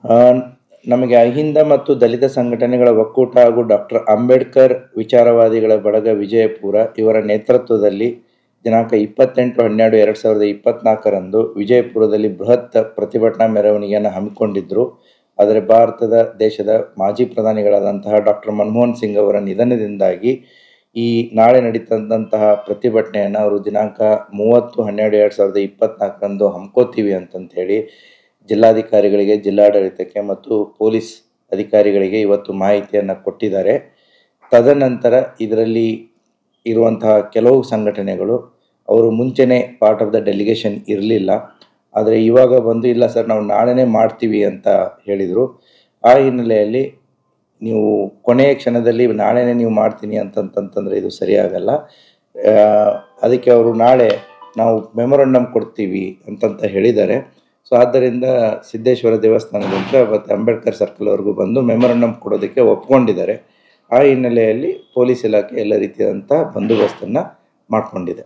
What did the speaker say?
ಆ, ನಮಗೆ ಅಹಿಂದ ಮತ್ತು ದಲಿತ ಸಂಘಟನೆಗಳ ಒಕ್ಕೂಟ ಹಾಗೂ ಡಾಕ್ಟರ್ ಅಂಬೇಡ್ಕರ್ ವಿಚಾರವಾದಿಗಳ ಬಳಗ ವಿಜಯಪುರ ಇವರ ನೇತೃತ್ವದಲ್ಲಿ ದಿನಾಂಕ 28/12/2024ರಂದು ವಿಜಯಪುರದಲ್ಲಿ ಬೃಹತ್ ಪ್ರತಿಭಟನಾ ಮೆರವಣಿಗೆಯನ್ನು ಹಮ್ಮಿಕೊಂಡಿದ್ದರು. ಆದರೆ ಭಾರತದ ದೇಶದ ಮಾಜಿ ಪ್ರಧಾನಿಗಳಾದಂತಹ ಡಾಕ್ಟರ್ ಮನಮೋಹನ್ ಸಿಂಗ್ ಅವರ ನಿಧನದಿಂದಾಗಿ ಈ ನಾಳೆ ನಡೀತಂತಹ ಪ್ರತಿಭಟನೆಯನ್ನು ಅವರು ದಿನಾಂಕ 30/12/2024ರಂದು ಹಮ್ಮಿಕೋತೀವಿ ಅಂತಂಥೇಳಿ ಜಿಲ್ಲಾಧಿಕಾರಿಗಳಿಗೆ, ಜಿಲ್ಲಾಡಳಿತಕ್ಕೆ ಮತ್ತು ಪೊಲೀಸ್ ಅಧಿಕಾರಿಗಳಿಗೆ ಇವತ್ತು ಮಾಹಿತಿಯನ್ನು ಕೊಟ್ಟಿದ್ದಾರೆ. ತದನಂತರ ಇದರಲ್ಲಿ ಇರುವಂತಹ ಕೆಲವು ಸಂಘಟನೆಗಳು ಅವರು ಮುಂಚೆನೇ ಪಾರ್ಟ್ ಆಫ್ ದ ಡೆಲಿಗೇಷನ್ ಇರಲಿಲ್ಲ, ಆದರೆ ಇವಾಗ ಬಂದು ಇಲ್ಲ ಸರ್ ನಾವು ನಾಳೆನೇ ಮಾಡ್ತೀವಿ ಅಂತ ಹೇಳಿದರು. ಆ ಹಿನ್ನೆಲೆಯಲ್ಲಿ ನೀವು ಕೊನೆಯ ಕ್ಷಣದಲ್ಲಿ ನಾಳೆನೇ ನೀವು ಮಾಡ್ತೀನಿ ಅಂತಂತಂದರೆ ಇದು ಸರಿಯಾಗಲ್ಲ. ಅದಕ್ಕೆ ಅವರು ನಾಳೆ ನಾವು ಮೆಮೊರಂಡಮ್ ಕೊಡ್ತೀವಿ ಅಂತಂತ ಹೇಳಿದ್ದಾರೆ. ಸೊ ಆದ್ದರಿಂದ ಸಿದ್ದೇಶ್ವರ ದೇವಸ್ಥಾನದಿಂದ ಮತ್ತು ಅಂಬೇಡ್ಕರ್ ಸರ್ಕಲ್ವರೆಗೂ ಬಂದು ಮೆಮೊರಂಡಮ್ ಕೊಡೋದಕ್ಕೆ ಒಪ್ಕೊಂಡಿದ್ದಾರೆ. ಆ ಹಿನ್ನೆಲೆಯಲ್ಲಿ ಪೊಲೀಸ್ ಇಲಾಖೆ ಎಲ್ಲ ರೀತಿಯಾದಂಥ ಬಂದೋಬಸ್ತನ್ನು ಮಾಡಿಕೊಂಡಿದೆ.